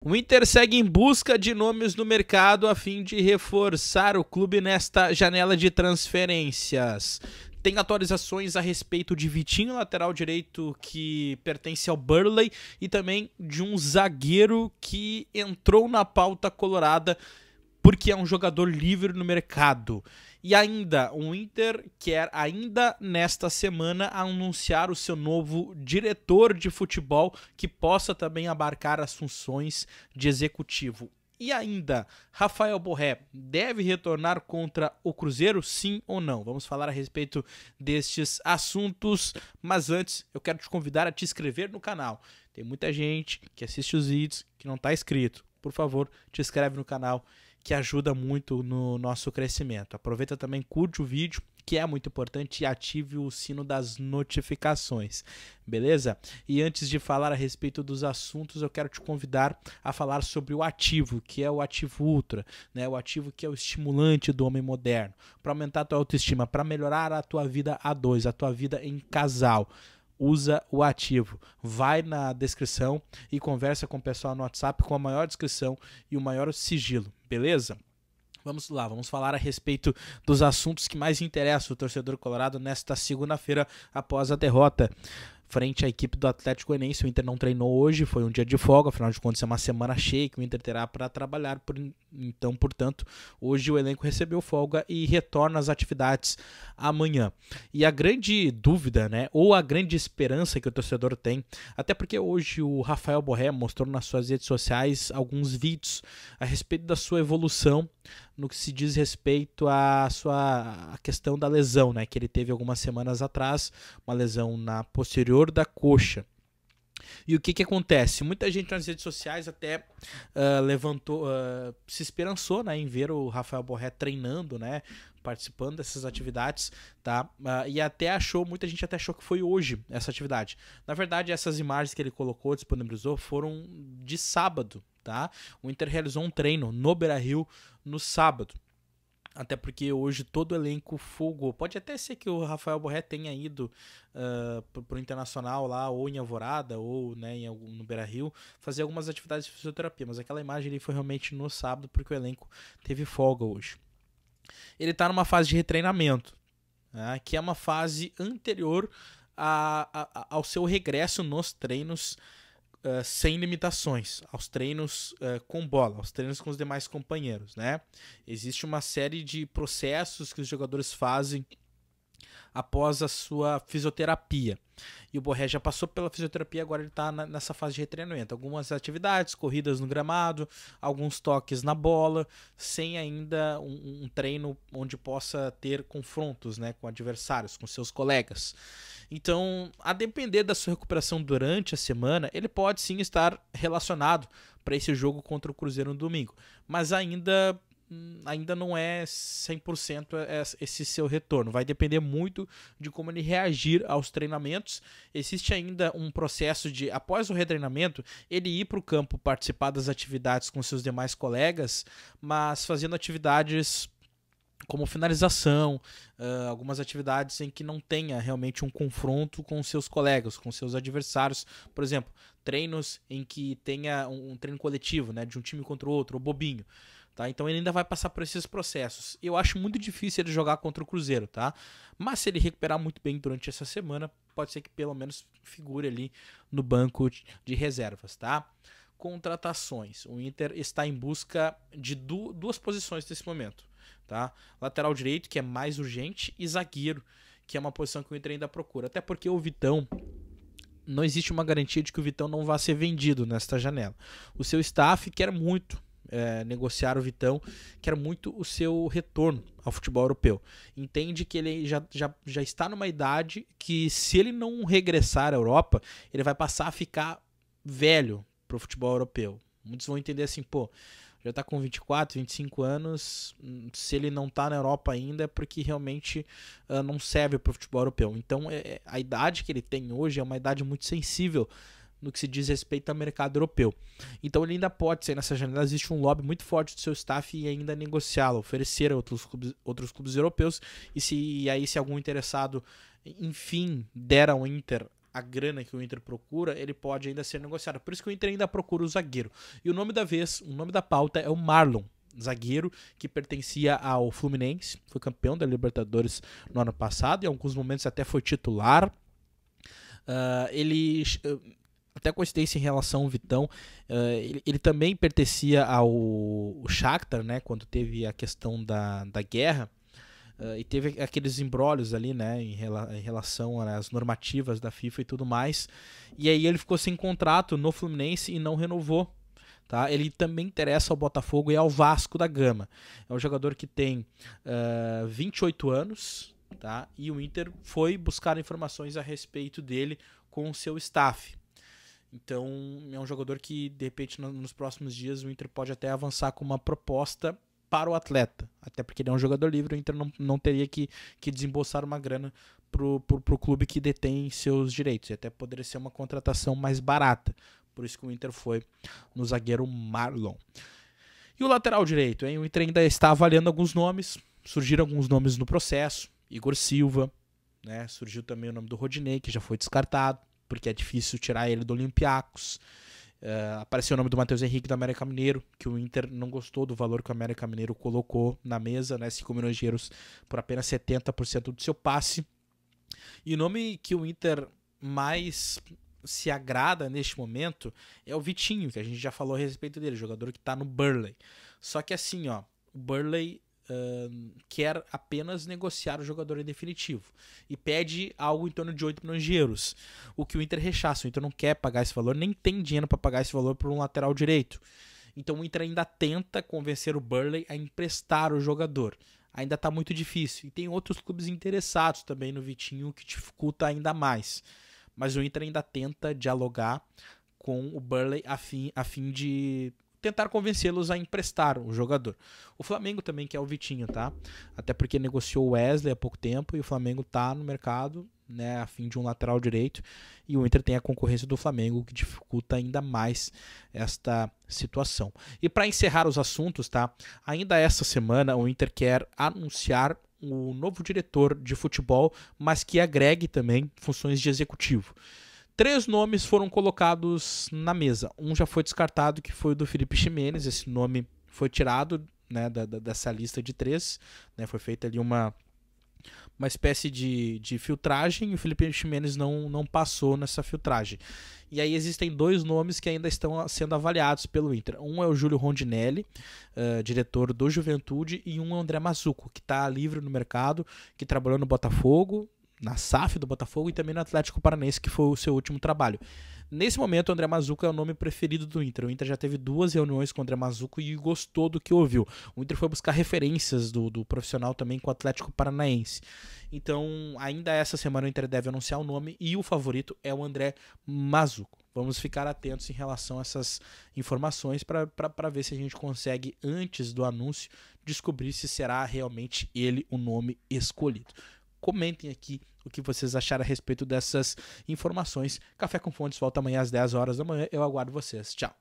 O Inter segue em busca de nomes no mercado a fim de reforçar o clube nesta janela de transferências. Tem atualizações a respeito de Vitinho, lateral direito que pertence ao Burnley, e também de um zagueiro que entrou na pauta colorada porque é um jogador livre no mercado. E ainda, o Inter quer ainda nesta semana anunciar o seu novo diretor de futebol que possa também abarcar as funções de executivo. E ainda, Rafael Borré deve retornar contra o Cruzeiro, sim ou não? Vamos falar a respeito destes assuntos, mas antes eu quero te convidar a te inscrever no canal. Tem muita gente que assiste os vídeos que não está inscrito. Por favor, te inscreve no canal, que ajuda muito no nosso crescimento. Aproveita também, curte o vídeo, que é muito importante, e ative o sino das notificações, beleza? E antes de falar a respeito dos assuntos, eu quero te convidar a falar sobre o ativo, que é o ativo ultra, né? O ativo que é o estimulante do homem moderno, para aumentar a tua autoestima, para melhorar a tua vida a dois, a tua vida em casal. Usa o ativo. Vai na descrição e conversa com o pessoal no WhatsApp com a maior descrição e o maior sigilo, beleza? Vamos lá, vamos falar a respeito dos assuntos que mais interessam o torcedor colorado nesta segunda-feira após a derrota frente à equipe do Atlético Goianiense. O Inter não treinou hoje, foi um dia de folga, afinal de contas é uma semana cheia que o Inter terá para trabalhar, então, portanto, hoje o elenco recebeu folga e retorna às atividades amanhã. E a grande dúvida, né, ou a grande esperança que o torcedor tem, até porque hoje o Rafael Borré mostrou nas suas redes sociais alguns vídeos a respeito da sua evolução no que se diz respeito à sua questão da lesão, né, que ele teve algumas semanas atrás, uma lesão na posterior da coxa. E o que acontece? Muita gente nas redes sociais até se esperançou, né, em ver o Rafael Borré treinando, né, participando dessas atividades, tá? E até muita gente até achou que foi hoje essa atividade. Na verdade, essas imagens que ele colocou, disponibilizou, foram de sábado, tá? O Inter realizou um treino no Beira-Rio no sábado. Até porque hoje todo o elenco folgou. Pode até ser que o Rafael Borré tenha ido pro Internacional lá, ou em Alvorada, ou, né, no Beira-Rio, fazer algumas atividades de fisioterapia. Mas aquela imagem ali foi realmente no sábado, porque o elenco teve folga hoje. Ele está numa fase de retreinamento, né, que é uma fase anterior ao seu regresso nos treinos sem limitações, aos treinos com bola, aos treinos com os demais companheiros, né? Existe uma série de processos que os jogadores fazem após a sua fisioterapia. E o Borré já passou pela fisioterapia, agora ele está nessa fase de retreinamento. Algumas atividades, corridas no gramado, alguns toques na bola, sem ainda um treino onde possa ter confrontos, né, com adversários, com seus colegas. Então, a depender da sua recuperação durante a semana, ele pode sim estar relacionado para esse jogo contra o Cruzeiro no domingo. Mas ainda não é 100% esse seu retorno. Vai depender muito de como ele reagir aos treinamentos. Existe ainda um processo de, após o retreinamento, ele ir para o campo participar das atividades com seus demais colegas, mas fazendo atividades como finalização, algumas atividades em que não tenha realmente um confronto com seus colegas, com seus adversários. Por exemplo, treinos em que tenha um treino coletivo, né, de um time contra o outro, ou bobinho. Tá? Então ele ainda vai passar por esses processos. Eu acho muito difícil ele jogar contra o Cruzeiro, tá? Mas se ele recuperar muito bem durante essa semana, pode ser que pelo menos figure ali no banco de reservas, tá? Contratações. O Inter está em busca de duas posições nesse momento, tá? Lateral direito, que é mais urgente, e zagueiro, que é uma posição que o Inter ainda procura. Até porque o Vitão, não existe uma garantia de que o Vitão não vá ser vendido nesta janela. O seu staff quer muito negociar o Vitão, quer muito o seu retorno ao futebol europeu. Entende que ele já está numa idade que, se ele não regressar à Europa, ele vai passar a ficar velho para o futebol europeu. Muitos vão entender assim, pô, já está com 24, 25 anos, se ele não está na Europa ainda é porque realmente não serve para o futebol europeu. Então a idade que ele tem hoje é uma idade muito sensível no que se diz respeito ao mercado europeu. Então ele ainda pode ser, nessa janela existe um lobby muito forte do seu staff e ainda negociá-lo, oferecer a outros clubes europeus, e se algum interessado enfim der ao Inter a grana que o Inter procura, ele pode ainda ser negociado. Por isso que o Inter ainda procura o zagueiro. E o nome da vez, o nome da pauta é o Marlon, zagueiro que pertencia ao Fluminense, foi campeão da Libertadores no ano passado, e em alguns momentos até foi titular. Ele, até coincidência em relação ao Vitão, ele também pertencia ao Shakhtar, né, quando teve a questão da guerra. E teve aqueles embrólios ali, né, em relação às normativas da FIFA e tudo mais. E aí ele ficou sem contrato no Fluminense e não renovou. Tá? Ele também interessa ao Botafogo e ao Vasco da Gama. É um jogador que tem 28 anos, tá? E o Inter foi buscar informações a respeito dele com o seu staff. Então é um jogador que, de repente, nos próximos dias o Inter pode até avançar com uma proposta para o atleta, até porque ele é um jogador livre, o Inter não teria que desembolsar uma grana pro clube que detém seus direitos, e até poderia ser uma contratação mais barata, por isso que o Inter foi no zagueiro Marlon. E o lateral direito, hein? O Inter ainda está avaliando alguns nomes, surgiram alguns nomes no processo, Igor Silva, né? Surgiu também o nome do Rodinei, que já foi descartado, porque é difícil tirar ele do Olympiacos. Apareceu o nome do Matheus Henrique do América Mineiro, que o Inter não gostou do valor que o América Mineiro colocou na mesa, né, 5 milhões de euros por apenas 70% do seu passe. E o nome que o Inter mais se agrada neste momento é o Vitinho, que a gente já falou a respeito dele, jogador que está no Burnley. Só que assim, ó, o Burnley quer apenas negociar o jogador em definitivo e pede algo em torno de 8 milhões de euros, o que o Inter rechaça. O Inter não quer pagar esse valor, nem tem dinheiro para pagar esse valor por um lateral direito. Então o Inter ainda tenta convencer o Burnley a emprestar o jogador. Ainda está muito difícil. E tem outros clubes interessados também no Vitinho, que dificulta ainda mais. Mas o Inter ainda tenta dialogar com o Burnley a fim de tentar convencê-los a emprestar o jogador. O Flamengo também quer o Vitinho, tá? Até porque negociou o Wesley há pouco tempo e o Flamengo tá no mercado, né, a fim de um lateral direito, e o Inter tem a concorrência do Flamengo, que dificulta ainda mais esta situação. E para encerrar os assuntos, tá? Ainda essa semana o Inter quer anunciar o novo diretor de futebol, mas que agregue também funções de executivo. 3 nomes foram colocados na mesa. Um já foi descartado, que foi o do Felipe Ximenes. Esse nome foi tirado, né, dessa lista de 3. Né, foi feita ali uma espécie de filtragem e o Felipe Ximenes não passou nessa filtragem. E aí existem 2 nomes que ainda estão sendo avaliados pelo Inter. Um é o Júlio Rondinelli, diretor do Juventude, e um é o André Mazzucco, que está livre no mercado, que trabalhou no Botafogo, na SAF do Botafogo e também no Atlético Paranaense, que foi o seu último trabalho. Nesse momento, o André Mazzucco é o nome preferido do Inter. O Inter já teve 2 reuniões com o André Mazzucco e gostou do que ouviu. O Inter foi buscar referências do profissional também com o Atlético Paranaense. Então, ainda essa semana o Inter deve anunciar o nome e o favorito é o André Mazzucco. Vamos ficar atentos em relação a essas informações para ver se a gente consegue, antes do anúncio, descobrir se será realmente ele o nome escolhido. Comentem aqui o que vocês acharam a respeito dessas informações. Café com Fontes volta amanhã às 10 horas da manhã. Eu aguardo vocês. Tchau.